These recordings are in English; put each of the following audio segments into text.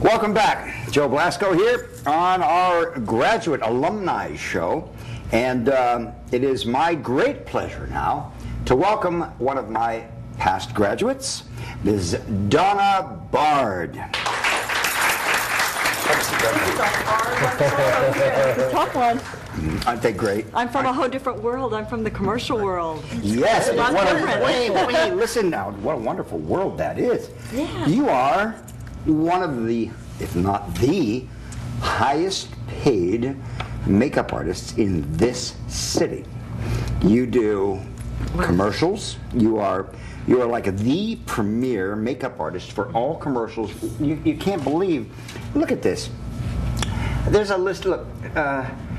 Welcome back. Joe Blasco here on our graduate alumni show. And it is my great pleasure now to welcome one of my past graduates, Ms. Donna Bard. Tough one. Aren't they great? I'm from a whole different world. I'm from the commercial world. Yes. Wait, listen now. What a wonderful world that is. Yeah. You are one of the, if not the, highest paid makeup artists in this city. You do commercials. You are like the premier makeup artist for all commercials. You can't believe. Look at this. There's a list. Look,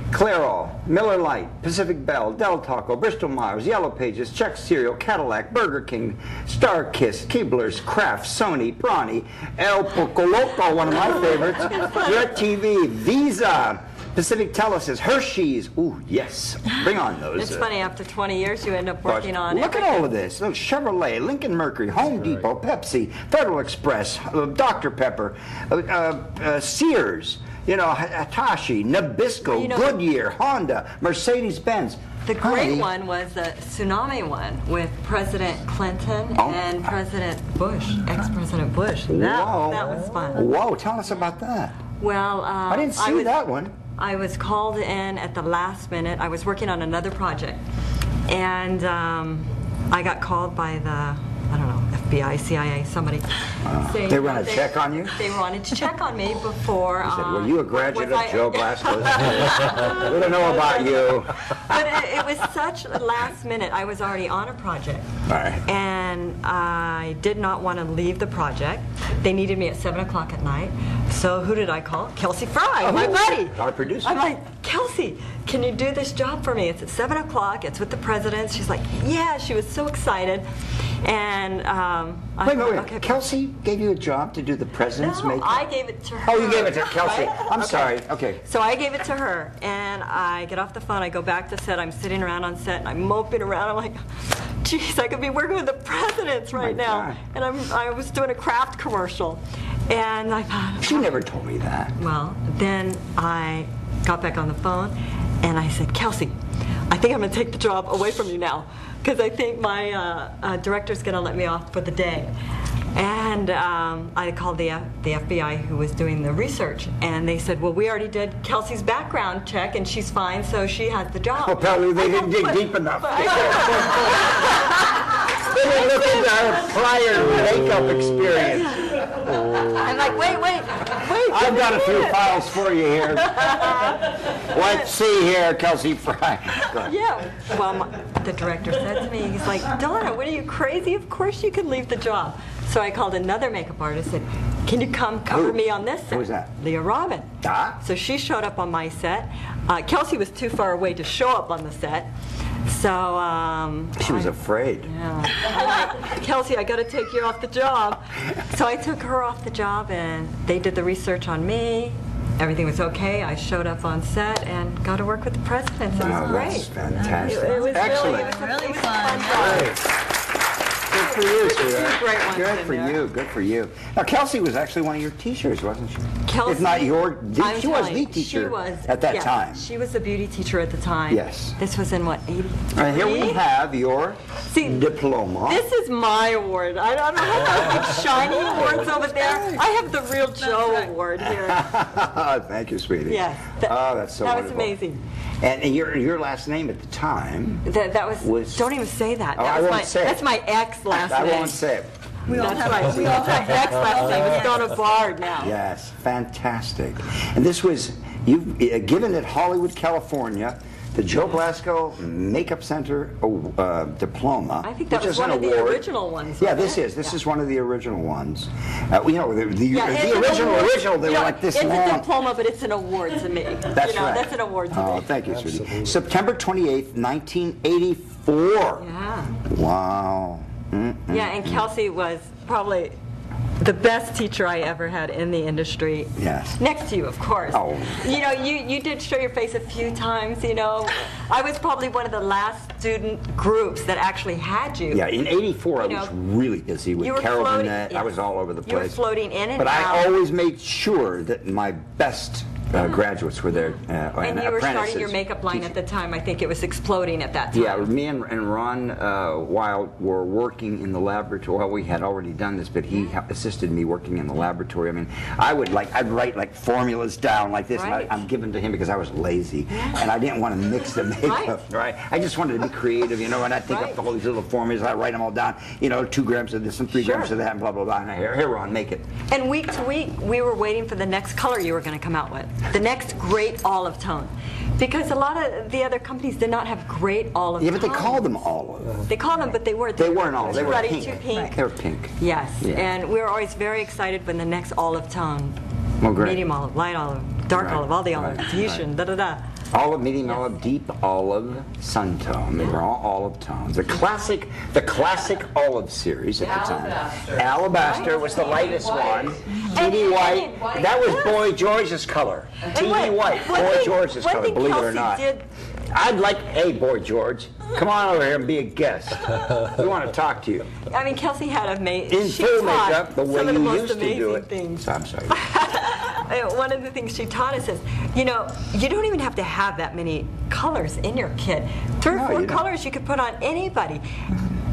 Clairol, Miller Lite, Pacific Bell, Del Taco, Bristol Myers, Yellow Pages, Chex Cereal, Cadillac, Burger King, Star Kiss, Keebler's, Kraft, Sony, Brawny, El Poco Loco, one of my favorites, Red TV, Visa, Pacific Telesis, Hershey's. Ooh, yes. Bring on those. It's funny, after 20 years, you end up working on Look at all of this. Look, Chevrolet, Lincoln Mercury, Home Depot, Pepsi, Federal Express, Dr. Pepper, Sears, Hitachi, Nabisco, Goodyear, Honda, Mercedes-Benz. The great one was the tsunami one with President Clinton and President Bush, ex-President Bush. That was fun. Whoa, tell us about that. Well, I didn't see that one. I was called in at the last minute. I was working on another project, and I got called by the, I don't know, FBI, CIA, somebody. Saying, they ran a check on you? They wanted to check on me before. They said, were you a graduate of Joe Blasco? We don't know about you. But it was such a last minute. I was already on a project. Right. And I did not want to leave the project. They needed me at 7 o'clock at night. So who did I call? Kelsey Fry, my buddy. Our producer. I'm like, Kelsey, can you do this job for me? It's at 7 o'clock. It's with the president. She's like, yeah. She was so excited. And wait. Okay. Kelsey gave you a job to do the president's makeup? I gave it to her. Oh, you gave it to Kelsey. Right? I'm sorry. Okay. So I gave it to her, and I get off the phone. I go back to set. I'm sitting around on set, and I'm moping around. I'm like, geez, I could be working with the presidents right now. God. And I was doing a Kraft commercial, and I thought, she never told me that. Well, then I got back on the phone, and I said, Kelsey, I think I'm going to take the job away from you now, because I think my director's going to let me off for the day. And I called the FBI who was doing the research, and they said, well, we already did Kelsey's background check, and she's fine, so she has the job. Apparently they didn't dig deep enough. They didn't look into her prior makeup experience. I'm like, wait. I've got a few files for you here. Let's see here, Kelsey Fry. Yeah. Well, the director said to me, he's like, Donna, what are you, crazy? Of course you can leave the job. So I called another makeup artist and said, can you come cover me on this set? Who was that? Leah Robin. So she showed up on my set. Kelsey was too far away to show up on the set. So she was afraid. Yeah. I'm like, Kelsey, I got to take you off the job. So I took her off the job, and they did the research on me. Everything was okay. I showed up on set and got to work with the president. So it was great. That's fantastic. It was excellent. Really fun. Good for you, sweetheart. Great ones Good for there. you. Good for you. Now, Kelsey was actually one of your teachers, wasn't she? Kelsey, if not your, she was the teacher she was, at that time. She was the beauty teacher at the time. Yes. This was in what, 80? And here we have your diploma. This is my award. I don't have those big shiny awards over there. I have the real Joe award here. Thank you, sweetie. Yes. That's so That wonderful. was amazing. And your last name at the time that was don't even say that. I won't say it. That's my ex last name. I won't say it. We all have ex last name. It's Donna Bard now. Yes, fantastic. And this was you've given at Hollywood, California, the Joe Blasco Makeup Center diploma. I think that was one of the original ones. Yeah, this is one of the original ones. The original. They were like this long. It's a diploma, but it's an award to me. That's right. That's an award to me. Oh, thank you, sweetie. September 28th, 1984. Yeah. Wow. Yeah, and Kelsey was probably the best teacher I ever had in the industry. Yes. Next to you, of course. Oh. You know, you did show your face a few times, you know. I was probably one of the last student groups that actually had you. Yeah, in '84 I You know, was really busy with you were Carol floating- Burnett. I yes. was all over the place. You were floating in and but out. I always made sure that my best graduates were there, And you were starting your makeup line at the time. I think it was exploding at that time. Yeah, me and Ron Wild were working in the laboratory. Well, we had already done this, but he assisted me working in the laboratory. I mean, I'd write like formulas down like this, Right. and I'm giving to him because I was lazy, and I didn't want to mix the makeup, right? I just wanted to be creative, you know, and I'd think up all these little formulas, I write them all down, you know, 2 grams of this and 3 grams of that, and blah, blah, blah, and here, Ron, make it. And week to week, we were waiting for the next color you were going to come out with, the next great olive tone. Because a lot of the other companies did not have great olive Yeah, but they tones. called them olive. They called them, but they weren't. They weren't olive, they were Ruddy, pink. too pink. They were pink. Yes, Yeah. and we were always very excited when the next olive tone, Well, great. medium olive, light olive, dark Right, olive, all the right, olive, fuchsia, da-da-da. Olive, medium olive, deep olive, sun tone. They were all olive tones. The classic olive series at the time. Alabaster was the lightest one. TV white, that was Boy George's color. TV white, Boy George's color, believe it or not. I'd like, hey, Boy George, come on over here and be a guest. We want to talk to you. I mean, Kelsey had In full makeup, the way some of the you most used to do amazing it. things. I'm sorry. One of the things she taught us is, you know, you don't even have to have that many colors in your kit. 3 or 4 you don't. colors you could put on anybody.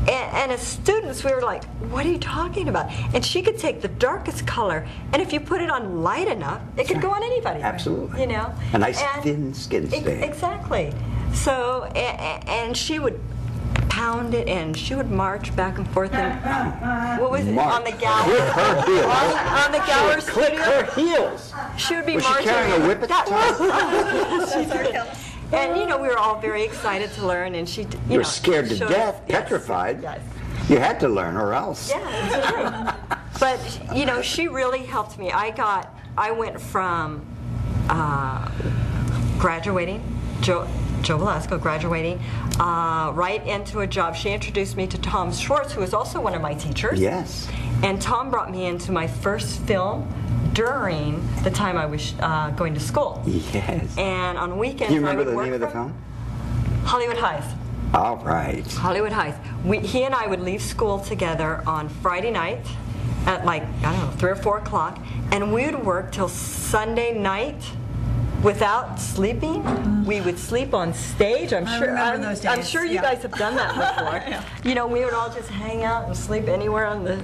And as students, we were like, what are you talking about? And she could take the darkest color, and if you put it on light enough, it could go on anybody. Absolutely. You know? A nice thin skin stain. Exactly. So, and she would pound it in. She would march back and forth. And what was it? March. On the Gower. Click her heels. On the Gower She would click studio. her heels. She would be Was she marching. carrying a whip at the time? She did. And you know, we were all very excited to learn, and she, You were scared to showed death, us- yes, petrified. Yes. You had to learn, or else. Yeah, it's true. But you know, she really helped me. I went from graduating, Joe Blasco graduating, right into a job. She introduced me to Tom Schwartz, who was also one of my teachers. Yes. And Tom brought me into my first film during the time I was going to school. Yes. And on weekends, Do you remember I would the work name of the from film? Hollywood Highs. All right. Hollywood Highs. He and I would leave school together on Friday night at like, I don't know, 3 or 4 o'clock, and we would work till Sunday night without sleeping. We would sleep on stage. I'm remember those I'm days, sure you yeah. guys have done that before. You know, we would all just hang out and sleep anywhere on the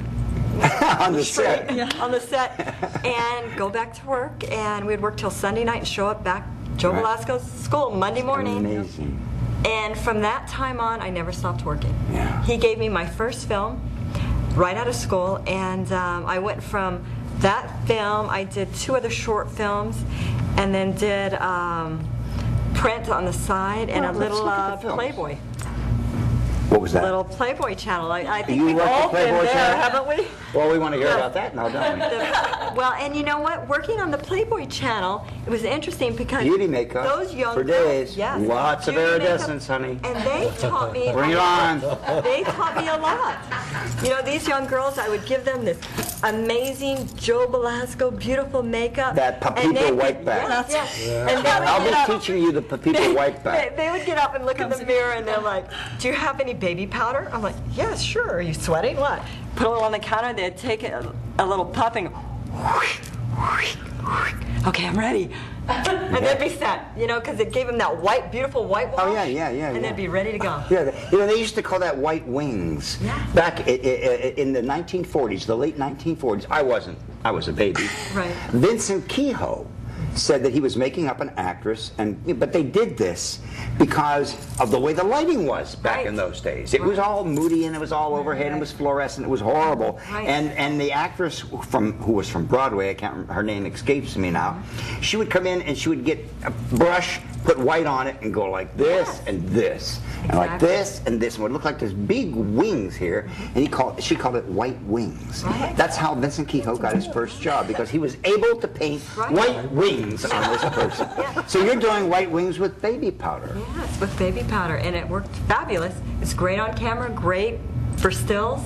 On the set. on the set, and go back to work, and we'd work till Sunday night and show up back Joe Right. Blasco's school Monday morning. Amazing. And from that time on, I never stopped working. Yeah. He gave me my first film right out of school, and I went from that film, I did 2 other short films, and then did print on the side, and Well, a let's little look at the films. Playboy. What was that? Little Playboy channel. I think You we've worked the all been Playboy there, channel? haven't we? Well, we want to hear about that now, don't we? Well, and you know what? Working on the Playboy channel, it was interesting because Beauty makeup those young for girls- days. yes, Lots of beauty iridescence, makeup, honey. And they taught me. Bring it on. They taught me a lot. You know, these young girls, I would give them this amazing Joe Blasco, beautiful makeup. That and they Pepito could- wipe back. Yes, yes. And they would I'll get up- be teaching you the Pepito wipe back. They would get up and look in the mirror, and they're like, "Do you have any baby powder?" I'm like, "Yeah, sure." Are you sweating? What? Put it on the counter. They'd take a little puff and go, "Okay, I'm ready," and they'd be set. You know, because it gave them that white, beautiful white wash. Oh, yeah. And yeah. they'd be ready to go. Yeah, you know, they used to call that white wings. Yeah. Back in the 1940s, the late 1940s, I was a baby. Right. Vincent Kehoe said that he was making up an actress, but they did this because of the way the lighting was back Right. in those days. It was all moody and it was all overhead and it was fluorescent. It was horrible. Right. And the actress who was from Broadway, I can't remember, her name escapes me now. She would come in and she would get a brush, put white on it, and go like this and this, and like Exactly. this and this, and it would look like this big wings here. And she called it white wings. Right. That's how Vincent Kehoe got his first job, because he was able to paint Right. white wings on this person. So you're doing white wings with baby powder. Yes, with baby powder, and it worked fabulous. It's great on camera, great for stills.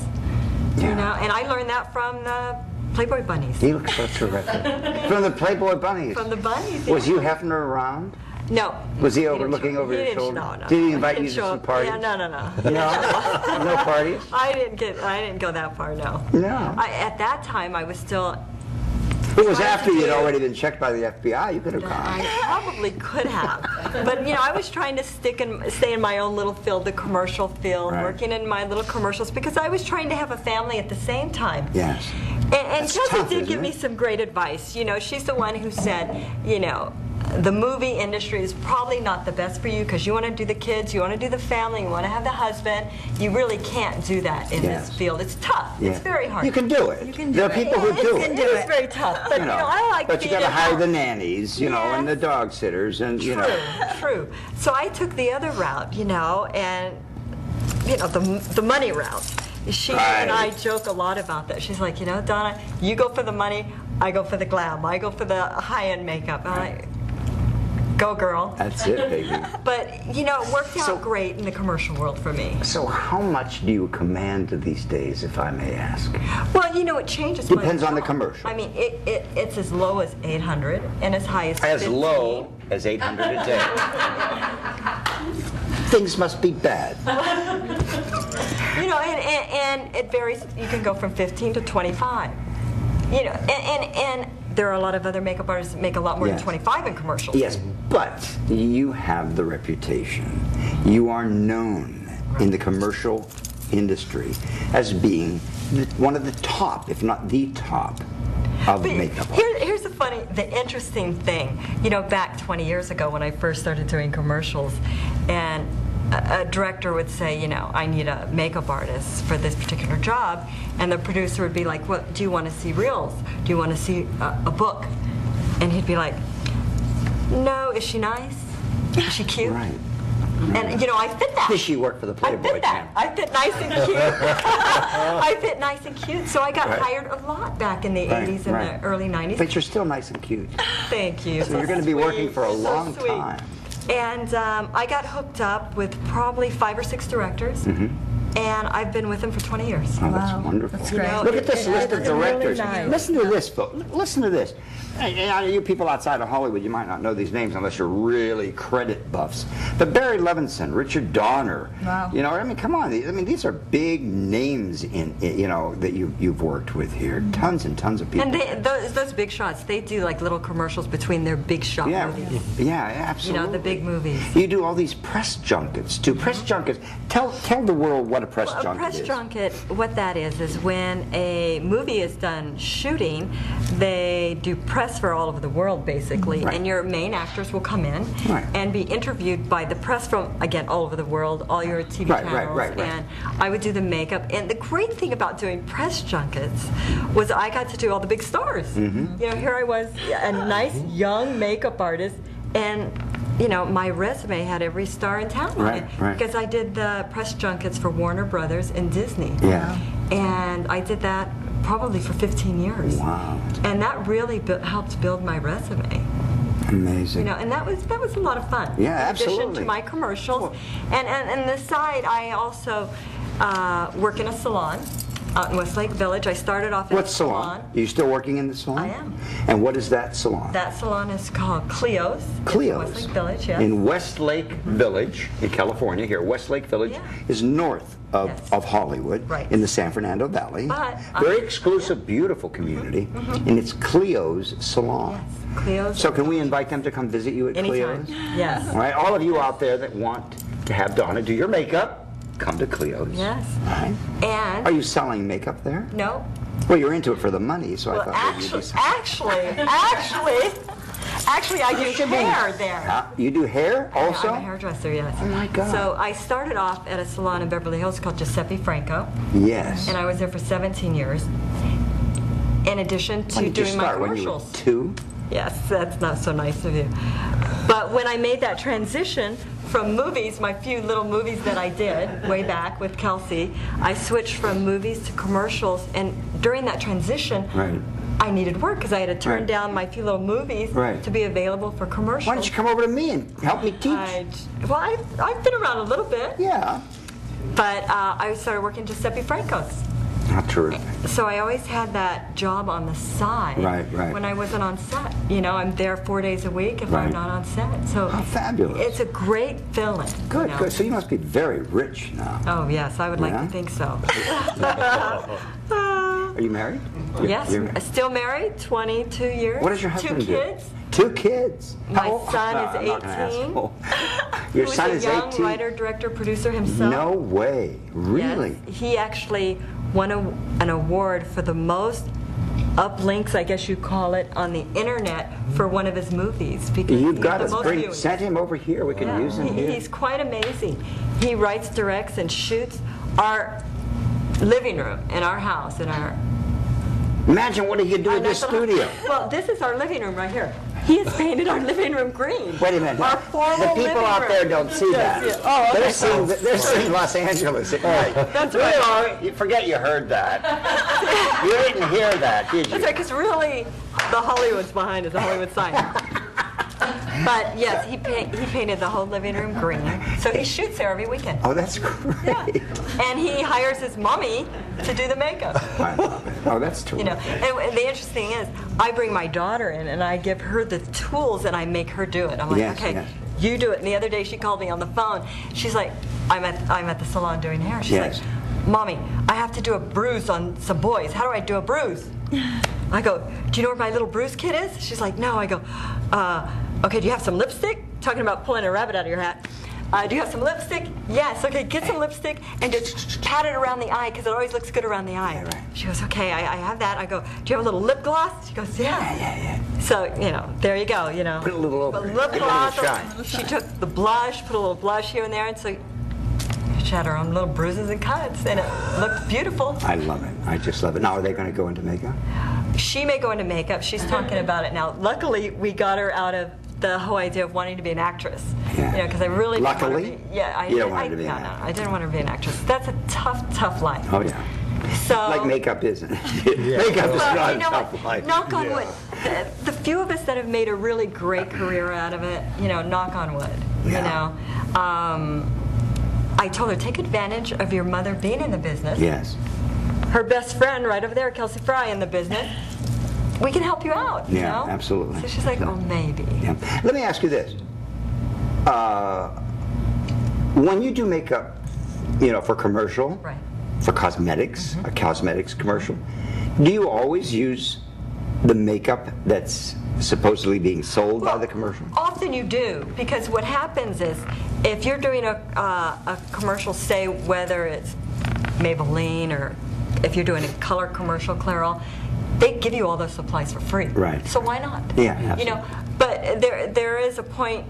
Yeah. You know, and I learned that from the Playboy bunnies. He looks so terrific. From the Playboy bunnies. From the bunnies. Was yeah. Hugh Hefner around? No. Was he didn't looking show- over he your didn't- shoulder? No. Did he invite He you didn't to show some up. parties? Yeah, no. No? No parties? I didn't go that far, no. No. At that time, I was still. It was trying after to you'd do- already been checked by the FBI. You could have I gone. probably could have, but I was trying to stay in my own little field, the commercial field, Right. working in my little commercials because I was trying to have a family at the same time. Yes. And That's Kelsey tough, did isn't give me it? some great advice. She's the one who said, the movie industry is probably not the best for you because you want to do the kids, you want to do the family, you want to have the husband. You really can't do that in Yes. this field. It's tough. Yeah. It's very hard. You can do it. You can do there are it. people who do It it. is very tough. But, I like But you being got to at hire home. the nannies, and the Yes. dog sitters, and True. So I took the other route, and the money route. She and I Right. joke a lot about that. She's like, Donna, you go for the money, I go for the glam, I go for the high-end makeup. I'm like, go girl. That's it, baby. But it worked out great in the commercial world for me. So how much do you command these days, if I may ask? Well, it changes. Depends by on the job. commercial. I mean, it's as low as 800 and as high as 15. As low as 800 a day. Things must be bad. And it varies. You can go from 15 to 25. And there are a lot of other makeup artists that make a lot more Yes. than 25 in commercials. Yes, but you have the reputation. You are known in the commercial industry as being one of the top, if not the top, of But makeup artists. here's the interesting thing. Back 20 years ago when I first started doing commercials, and a director would say, I need a makeup artist for this particular job, and the producer would be like, "What do you want to see reels? Do you want to see a book?" And he'd be like, "No, is she nice? Is she cute?" Right. And I fit that. Does she work for the I Playboy fit that. channel? I fit nice and cute. I fit nice and cute. So I got Right. hired a lot back in the Right, 80s and right. the early 90s. But you're still nice and cute. Thank you. So you're going to be working for a So long sweet. time. And I got hooked up with probably 5 or 6 directors, and I've been with them for 20 years. Oh, that's Wow, wonderful. that's great. Look at this list of It's really directors. nice. Listen to this, folks. Listen to this. You people outside of Hollywood, you might not know these names unless you're really credit buffs. But Barry Levinson, Richard Donner. Wow. Come on. These are big names that you've worked with here. Tons and tons of people. And those big shots, they do like little commercials between their big shot Yeah, movies. yeah, absolutely. The big movies. You do all these press junkets too. Press junkets. Tell the world what a press Well, a junket press is. junket, what that is when a movie is done shooting, they do press for all over the world, basically, Right. and your main actors will come in Right. and be interviewed by the press from, again, all over the world, all your TV Right, channels, right. and I would do the makeup. And the great thing about doing press junkets was I got to do all the big stars. Mm-hmm. Here I was, a nice young makeup artist, and my resume had every star in town on Right, it right. because I did the press junkets for Warner Brothers and Disney. Yeah. And I did that probably for 15 years. Wow. And that really helped build my resume. Amazing. And that was a lot of fun. Yeah, In addition absolutely. to my commercials. And the side, I also work in a salon out in Westlake Village. I started off in What a salon? Are you still working in the salon? I am. And what is that salon? That salon is called Cleo's. It's in Cleo's. Westlake Village, yes. In Westlake Village, in California, here. Westlake Village Yeah. is north of, Yes. of Hollywood, Right. in the San Fernando Valley. But Very exclusive, beautiful community. And it's Cleo's Salon. Yes, Cleo's. So can we invite them to come visit you at Anytime. Cleo's? Yes. All right, all of you out there that want to have Donna do your makeup, come to Cleo's. Yes. All right. And Are you selling makeup there? no. Well, you're into it for the money, so I Well, thought maybe you'd be selling. actually, I do hair there. You do hair also? I'm a hairdresser, yes. Oh, my God. So I started off at a salon in Beverly Hills called Giuseppe Franco, Yes. and I was there for 17 years. In addition to When did you doing my start? When you were commercials. 2? Yes, that's not so nice of you. But when I made that transition from movies, my few little movies that I did way back with Kelsey, I switched from movies to commercials, and during that transition, Right. I needed work because I had to turn Right. down my few little movies Right. to be available for commercials. Why don't you come over to me and help me teach? I've been around a little bit, Yeah. but I started working Giuseppe Franco's. How terrific. So I always had that job on the side. Right, right. When I wasn't on set. You know, I'm there 4 days a week if Right. I'm not on set. So How fabulous. it's a great feeling. Good, you know? good. So you must be very rich now. Oh, yes, I would like Yeah? to think so. Are you married? Yes, You're- still married, 22 years. What does your husband do? 2 kids. 2 kids. My How old? son is I'm not gonna ask. 18. Oh. Your son Who's is a young 18? writer, director, producer himself. No way. Really? Yes. He actually won an award for the most uplinks, I guess you call it, on the internet for one of his movies. Because You've he got had the to most bring, viewing. send him over here. We can Yeah. use him here. He's quite amazing. He writes, directs, and shoots our living room in our house, in our... Imagine what he could do our with this national- studio. Well, this is our living room right here. He has painted our living room green. Wait a minute. Our The formal living people out room. there don't see Yes, that. yeah. Oh, okay. They're seeing Los Angeles at night. That's You right. know, you forget you heard that. You didn't hear that, did you? That's right, because really, the Hollywood's behind us, the Hollywood sign. But yes, he painted the whole living room green. So he shoots there every weekend. Oh, that's great. Yeah. And he hires his mommy to do the makeup. I love it. Oh, that's You terrific. know, and the interesting is, I bring my daughter in and I give her the tools and I make her do it. I'm like, Yes, okay, yes. you do it. And the other day she called me on the phone. She's like, I'm at the salon doing hair. She's Yes. like, Mommy, I have to do a bruise on some boys. How do I do a bruise? I go, do you know where my little bruise kit is? She's like, no. I go, okay, do you have some lipstick? Talking about pulling a rabbit out of your hat. Do you have some lipstick? Yes. Okay, get some lipstick and just pat it around the eye because it always looks good around the eye. Yeah, right. She goes, okay, I have that. I go, do you have a little lip gloss? She goes, yeah. Yeah. So, you know, there you go, you know. Put a little over But it. lip Give it a gloss. little shine. She took the blush, put a little blush here and there, and so she had her own little bruises and cuts, and it looked beautiful. I love it. I just love it. Now, are they going to go into makeup? She may go into makeup. She's talking about it now. Luckily, we got her out of the whole idea of wanting to be an actress. Yeah. You know, because I really didn't want her Luckily? to be, yeah, You don't want her to be an no, actress. I didn't want her to be an actress. That's a tough life. Oh, yeah. So Like makeup isn't. Makeup is well, not you a know tough what? life. Knock on wood. The few of us that have made a really great career out of it, you know, knock on wood. You Yeah. know, I told her, take advantage of your mother being in the business. Yes. Her best friend right over there, Kelsey Fry, in the business. We can help you out. You Yeah, know? absolutely. So she's like, oh, maybe. Yeah. Let me ask you this. When you do makeup, you know, for commercial, Right. for cosmetics, a cosmetics commercial, do you always use the makeup that's supposedly being sold by the commercial? Often you do, because what happens is, if you're doing a commercial, say whether it's Maybelline or if you're doing a color commercial, Clairol, they give you all those supplies for free. Right. So why not? Yeah, You know, but there is a point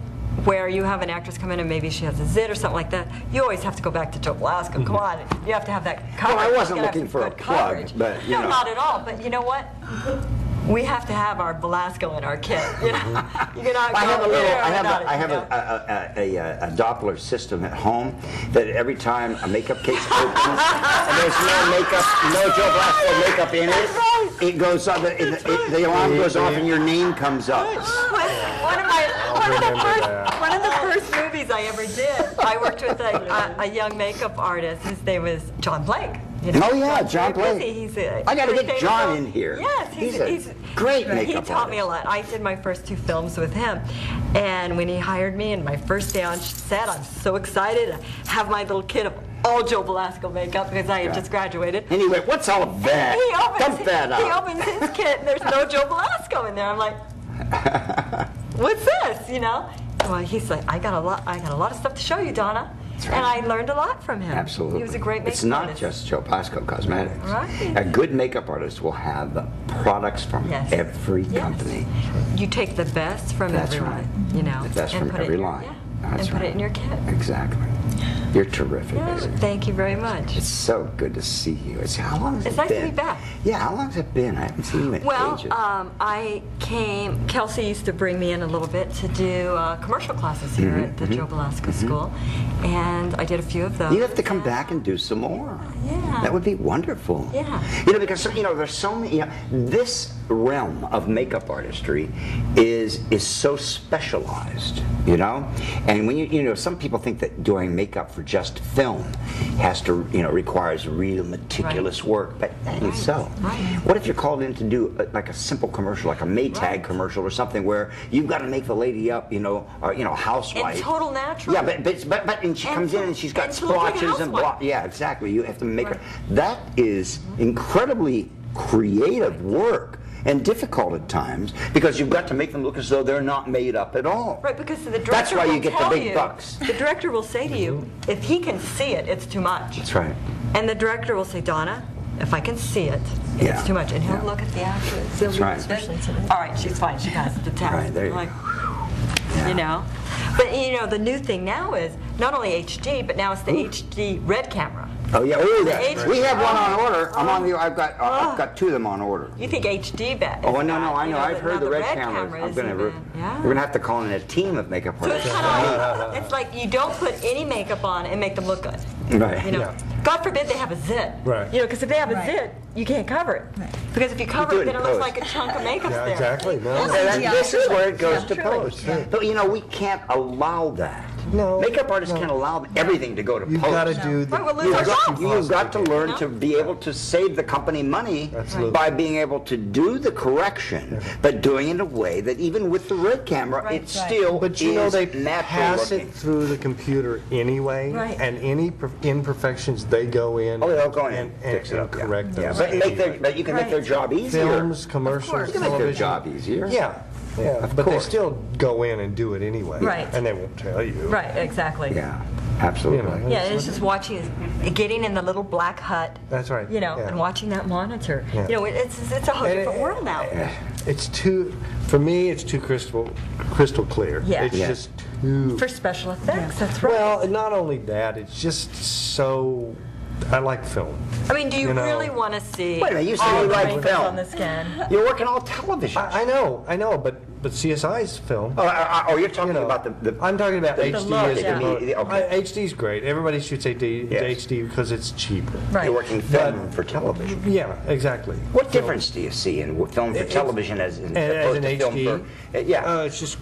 where you have an actress come in and maybe she has a zit or something like that. You always have to go back to Joe Blasco. Come on, you have to have that coverage. Well, I wasn't You gotta have looking some for a good plug, coverage. but, you no, know. not at all. But you know what? We have to have our Blasco in our kit. You know, you cannot go I have a little. there I have without a, it, I have you know? a Doppler system at home that every time a makeup case opens and there's no makeup, no Joe Blasco makeup in it, it goes up. The alarm goes off and your name comes up. One of the first movies I ever did, I worked with a young makeup artist. His name was John Blake. You know, Oh, yeah, John's John very Blake. busy. I gotta very get famous John now. in here. Yes, He's a great makeup He taught me a artist. lot. I did my first 2 films with him, and when he hired me, and my first day on set, I'm so excited to have my little kit of all Joe Blasco makeup because I had just graduated. Anyway, what's all of that? Dump that He out. opens his kit and there's no Joe Blasco in there. I'm like, what's this? You know? Well, he's like, I got a lot of stuff to show you, Donna. That's right. And I learned a lot from him. Absolutely. He was a great makeup It's not artist. just Joe Blasco Cosmetics. Right. A good makeup artist will have products from Yes. every Yes. company. You take the best from That's everyone, right. you know. The best and from put it every in your- line. Yeah, That's and put right. it in your kit. Exactly. You're terrific. Yeah, Izzy. thank you very much. It's so good to see you. How long has It's it nice to been? be back. Yeah, how long has it been? I haven't seen you in Well, ages. I came, Kelsey used to bring me in a little bit to do commercial classes here at the Joe Blasco School, and I did a few of those. You have to come back and do some more. Yeah. That would be wonderful. Yeah. You know, because there's so many. This realm of makeup artistry is so specialized. And when you some people think that doing makeup for just film has to, requires real meticulous work, but that ain't so. Right. What if you're called in to do like a simple commercial, like a Maytag commercial or something, where you've got to make the lady up, housewife. And total natural. Yeah, but and she comes in and she's got and she looks like a splotches and housewife. yeah, exactly. You have to make her. That is incredibly creative work. And difficult at times, because you've got to make them look as though they're not made up at all. Right, because the director That's why you will get the tell big you, bucks. The director will say to you, if he can see it, it's too much. That's right. And the director will say, Donna, if I can see it, Yeah. it's too much. And he'll Yeah. look at the actress. That's right. Especially today. All right, she's fine. She passed the test. Right, there you like, Yeah. you know. But the new thing now is not only HD, but now it's the HD red camera. Oh yeah, H- we have one on order. I've got two of them on order. You think HD bet? Oh no, I know. I've heard the red cameras. We're gonna have to call in a team of makeup So it's artists. kind of it's like you don't put any makeup on and make them look good. Right. God forbid they have a zit. Right. Because if they have a zit, you can't cover it. Right. Because if you cover do it, it then in it looks post. like a chunk of makeup Yeah, there. exactly. No. And this is where it goes Yeah, to truly. post. But we can't allow that. No, Makeup artists can't allow everything to go to You've post. got to do the. Right, we'll lose our jobs. You've got to learn No? to be able to save the company money Absolutely. by being able to do the correction, but doing it in a way that even with the red camera, Right, it right. still But is they natural pass looking. it through the computer anyway, Right. and any imperfections they go in. Oh, they'll go in and fix it up. correct Yeah, those. but you can make their job easier. Films, commercials, course. You can make their television. job easier. Yeah, but they course. still go in and do it anyway. Right. And they won't tell you. Right, exactly. Yeah, absolutely. You know. Yeah, it's just watching, getting in the little black hut. That's right, yeah. And watching that monitor. Yeah. It's a whole And different world now. It's for me, it's too crystal clear. Yeah. It's Yeah. just too. For special effects, that's right. Well, not only that, it's just so. I like film. I mean, do you you know- really want to see Wait a minute, you say all you the like wrinkles film. on the skin? You're working all television. I know, but CSI's film. You're talking about the I'm talking about the HD look, as yeah. the Okay. HD's great. Everybody shoots Yes. HD because it's cheaper. Right. You're working film for television. Yeah, exactly. What difference do you see in film for television as as opposed an to film HD? for? Yeah. It's just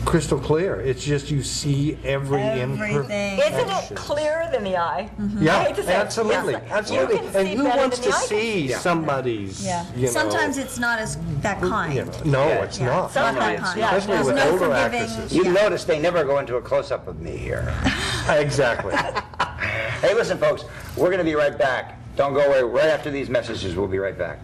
crystal clear. It's just you see Everything. Isn't it clearer than the eye? Yeah, I hate to say it. absolutely, Yes. absolutely. You can And see who better wants than to the eye can see Yeah. somebody's? Yeah. You know, Sometimes it's not as that kind. no, Yeah. it's Yeah, not. it's not that Sometimes, kind. yeah. Especially There's with no older forgiving. actresses. You've Yeah. noticed they never go into a close-up of me here. Exactly. Hey, listen, folks, we're going to be right back. Don't go away. Right after these messages, we'll be right back.